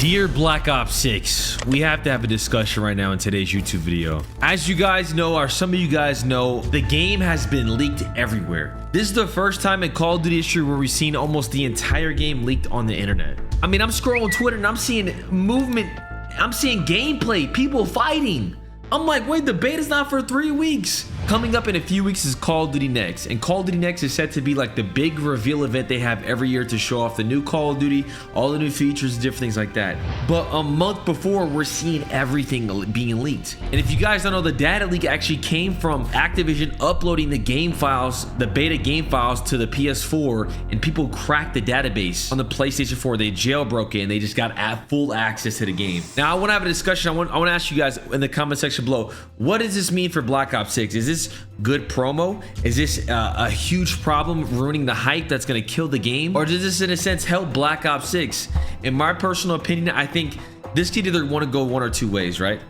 Dear Black Ops 6, we have to have a discussion right now in today's YouTube video. As you guys know, or some of you guys know, the game has been leaked everywhere. This is the first time in Call of Duty history where we've seen almost the entire game leaked on the internet. I mean, I'm scrolling Twitter and I'm seeing movement, I'm seeing gameplay, people fighting. I'm like, wait, the beta's not for 3 weeks. Coming up in a few weeks is Call of Duty Next, and Call of Duty Next is set to be like the big reveal event they have every year to show off the new Call of Duty, all the new features, different things like that. But a month before, we're seeing everything being leaked. And if you guys don't know, the data leak actually came from Activision uploading the game files, the beta game files to the PS4, and people cracked the database on the PlayStation 4. They jailbroke it and they just got full access to the game. Now I want to have a discussion. I want to ask you guys in the comment section below, what does this mean for Black Ops 6? Is this good promo? Is this a huge problem ruining the hype that's going to kill the game? Or does this in a sense help Black Ops 6? In my personal opinion, I think this could either want to go one or two ways, right?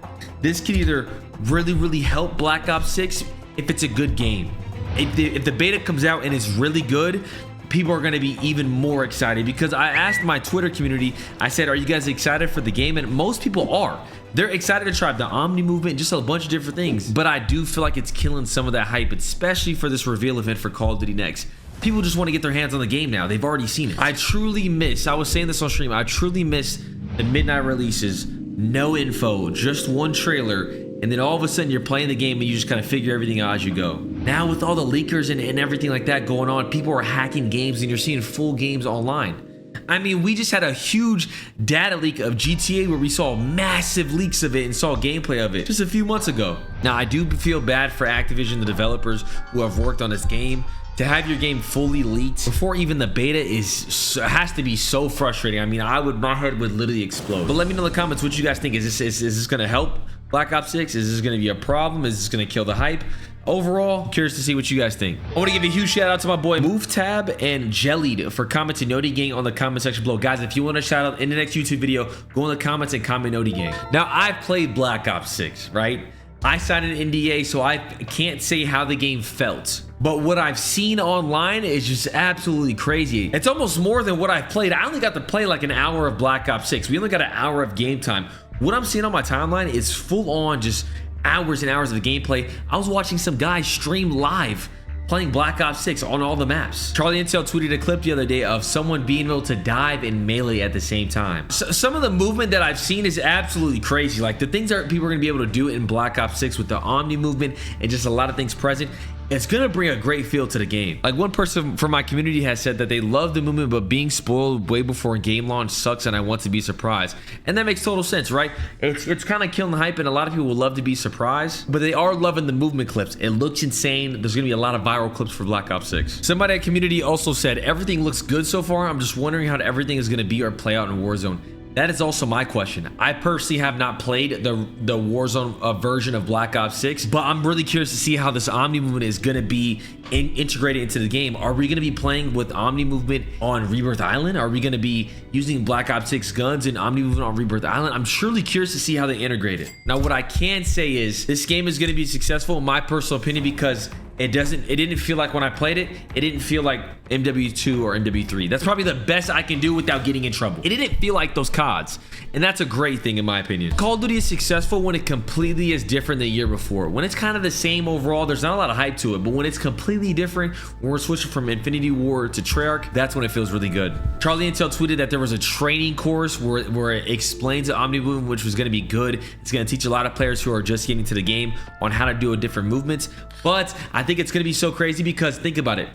This could either really help Black Ops 6 if it's a good game. If the beta comes out and it's really good, people are going to be even more excited, because I asked my Twitter community, I said, are you guys excited for the game? And most people are. They're excited to try the Omni movement, just a bunch of different things. But I do feel like it's killing some of that hype, especially for this reveal event for Call of Duty Next. People just want to get their hands on the game now. They've already seen it. I was saying this on stream, I truly miss the midnight releases, no info, just one trailer, and then all of a sudden you're playing the game and you just kind of figure everything out as you go. Now with all the leakers and everything like that going on, people are hacking games and you're seeing full games online. I mean, we just had a huge data leak of GTA where we saw massive leaks of it and saw gameplay of it just a few months ago. Now, I do feel bad for Activision, the developers who have worked on this game. To have your game fully leaked before even the beta has to be so frustrating. I mean, my head would literally explode. But let me know in the comments what you guys think. Is this going to help Black Ops 6? Is this going to be a problem? Is this going to kill the hype? Overall, curious to see what you guys think. I want to give a huge shout out to my boy MoveTab and Jellied for commenting Noti Gang on the comment section below. Guys, if you want a shout out in the next YouTube video, go in the comments and comment Noti Gang. Now, I've played Black Ops 6, right? I signed an NDA, so I can't say how the game felt. But what I've seen online is just absolutely crazy. It's almost more than what I've played. I only got to play like an hour of Black Ops 6. We only got an hour of game time. What I'm seeing on my timeline is full on just hours and hours of the gameplay. I was watching some guys stream live playing Black Ops 6 on all the maps. Charlie Intel tweeted a clip the other day of someone being able to dive in melee at the same time. So some of the movement that I've seen is absolutely crazy. Like the things that people are gonna be able to do in Black Ops 6 with the Omni movement and just a lot of things present, it's gonna bring a great feel to the game. Like one person from my community has said that they love the movement, but being spoiled way before game launch sucks and I want to be surprised. And that makes total sense, right? It's kind of killing the hype and a lot of people would love to be surprised, but they are loving the movement clips. It looks insane. There's gonna be a lot of viral clips for Black Ops 6. Somebody at community also said, everything looks good so far. I'm just wondering how everything is gonna be or play out in Warzone. That is also my question. I personally have not played the Warzone version of Black Ops 6, but I'm really curious to see how this Omni movement is going to be integrated into the game. Are we going to be playing with Omni movement on Rebirth Island? Are we going to be using Black Ops 6 guns and Omni movement on Rebirth Island? I'm surely curious to see how they integrate it. Now, what I can say is this game is going to be successful, in my personal opinion, because it didn't feel like when I played it didn't feel like MW2 or MW3. That's probably the best I can do without getting in trouble. It didn't feel like those CODs, and that's a great thing in my opinion. Call of Duty is successful when it completely is different than the year before. When it's kind of the same overall, there's not a lot of hype to it, but when it's completely different, when we're switching from Infinity War to Treyarch, that's when it feels really good. Charlie Intel tweeted that there was a training course where it explains the Omni movement, which was going to be good. It's going to teach a lot of players who are just getting to the game on how to do different movements, but I think it's going to be so crazy because think about it.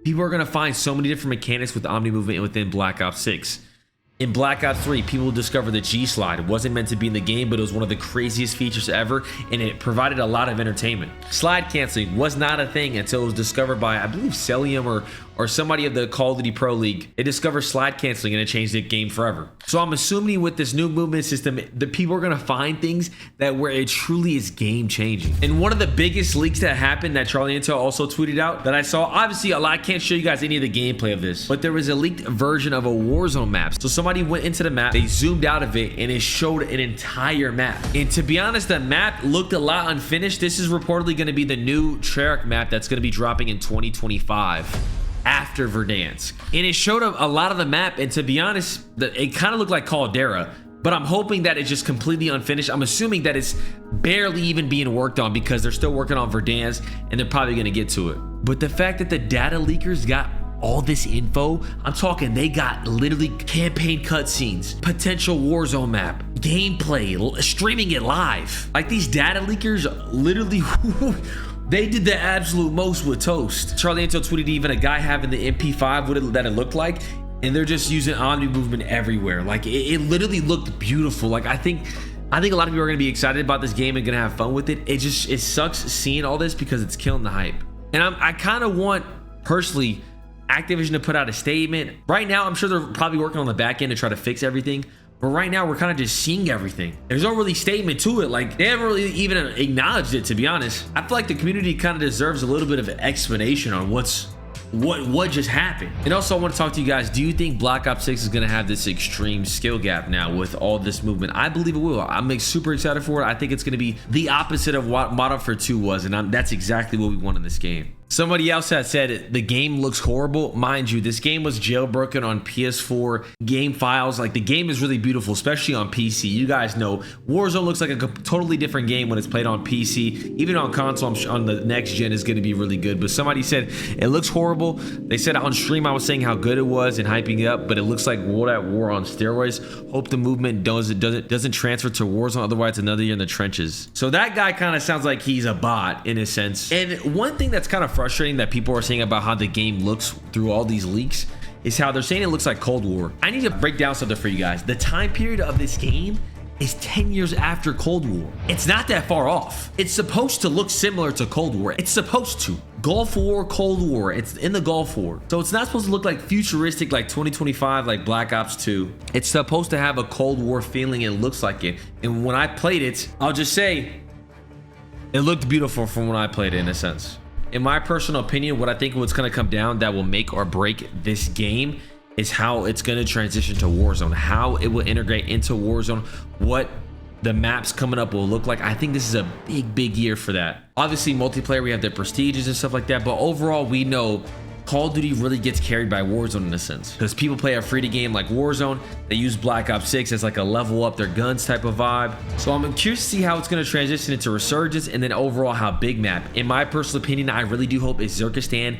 People are going to find so many different mechanics with Omni movement within Black Ops 6. In Black Ops 3, people discovered the G-Slide. It wasn't meant to be in the game, but it was one of the craziest features ever, and it provided a lot of entertainment. Slide canceling was not a thing until it was discovered by, I believe, Celium or somebody of the Call of Duty Pro League. It discovered slide canceling and it changed the game forever. So I'm assuming with this new movement system, the people are going to find things that where it truly is game changing. And one of the biggest leaks that happened that Charlie Intel also tweeted out that I saw, obviously I can't show you guys any of the gameplay of this, but there was a leaked version of a Warzone map. So somebody went into the map, they zoomed out of it, and it showed an entire map. And to be honest, the map looked a lot unfinished. This is reportedly going to be the new Treyarch map that's going to be dropping in 2025. After Verdansk, and it showed a lot of the map, and to be honest, it kind of looked like Caldera, but I'm hoping that it's just completely unfinished. I'm assuming that it's barely even being worked on because they're still working on Verdansk and they're probably going to get to it. But the fact that the data leakers got all this info, I'm talking they got literally campaign cutscenes, potential Warzone map, gameplay, streaming it live. Like these data leakers literally they did the absolute most with Toast. Charlie Anto tweeted even a guy having the MP5 that it looked like, and they're just using Omni movement everywhere. Like it literally looked beautiful. Like I think a lot of people are gonna be excited about this game and gonna have fun with it. It sucks seeing all this because it's killing the hype. And I kind of want personally Activision to put out a statement. Right now, I'm sure they're probably working on the back end to try to fix everything. But right now, we're kind of just seeing everything. There's no really statement to it. Like they haven't really even acknowledged it, to be honest. I feel like the community kind of deserves a little bit of an explanation on what just happened. And also I want to talk to you guys, do you think Black Ops 6 is going to have this extreme skill gap now with all this movement? I believe it will. I'm super excited for it. I think it's going to be the opposite of what Modern Warfare 2 was, and that's exactly what we want in this game. Somebody else has said the game looks horrible. Mind you, this game was jailbroken on PS4 game files. Like the game is really beautiful, especially on PC. You guys know Warzone looks like a totally different game when it's played on PC. Even on console, on the next gen is going to be really good. But somebody said it looks horrible. They said on stream I was saying how good it was and hyping it up, but it looks like World at War on steroids. Hope the movement doesn't transfer to Warzone, otherwise another year in the trenches. So that guy kind of sounds like he's a bot in a sense. And one thing that's kind of frustrating that people are saying about how the game looks through all these leaks is how they're saying it looks like Cold War. I need to break down something for you guys. The time period of this game is 10 years after Cold War. It's not that far off. It's supposed to look similar to Cold War. It's supposed to. Gulf War, Cold War. It's in the Gulf War. So it's not supposed to look like futuristic like 2025 like Black Ops 2. It's supposed to have a Cold War feeling. It looks like it. And when I played it, I'll just say it looked beautiful from when I played it in a sense. In my personal opinion, what I think what's going to come down that will make or break this game is how it's going to transition to Warzone, how it will integrate into Warzone, what the maps coming up will look like. I think this is a big year for that. Obviously, multiplayer, we have the prestiges and stuff like that, but overall, we know Call of Duty really gets carried by Warzone in a sense because people play a free-to-game like Warzone. They use Black Ops 6 as like a level up their guns type of vibe. So I'm curious to see how it's going to transition into Resurgence and then overall how big map. In my personal opinion, I really do hope Uzbekistan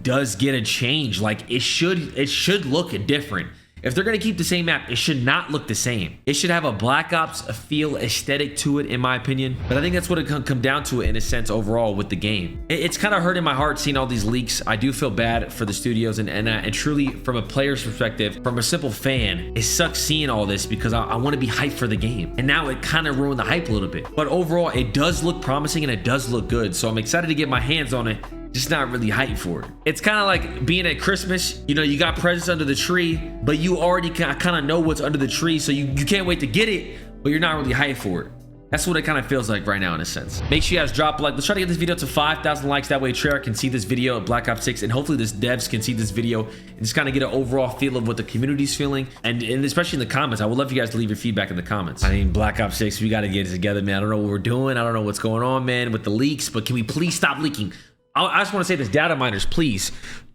does get a change. Like it should look different. If they're going to keep the same map, it should not look the same. It should have a Black Ops feel aesthetic to it, in my opinion. But I think that's what it can come down to in a sense overall with the game. It's kind of hurting my heart seeing all these leaks. I do feel bad for the studios and truly from a player's perspective, from a simple fan, it sucks seeing all this because I want to be hyped for the game. And now it kind of ruined the hype a little bit. But overall, it does look promising and it does look good. So I'm excited to get my hands on it. Just not really hyped for it. It's kind of like being at Christmas, you know, you got presents under the tree, but you already kind of know what's under the tree, so you can't wait to get it, but you're not really hyped for it. That's what it kind of feels like right now in a sense. Make sure you guys drop a like. Let's try to get this video to 5,000 likes. That way Treyarch can see this video of Black Ops 6, and hopefully this devs can see this video and just kind of get an overall feel of what the community's feeling, and especially in the comments. I would love for you guys to leave your feedback in the comments. I mean, Black Ops 6, we got to get it together, man. I don't know what we're doing. I don't know what's going on, man, with the leaks, but can we please stop leaking? I just want to say this, data miners, please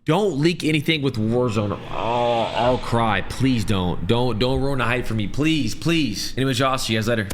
don't leak anything with Warzone. Oh, I'll cry. Please don't ruin the hype for me. Please. Anyways, y'all, see you guys later.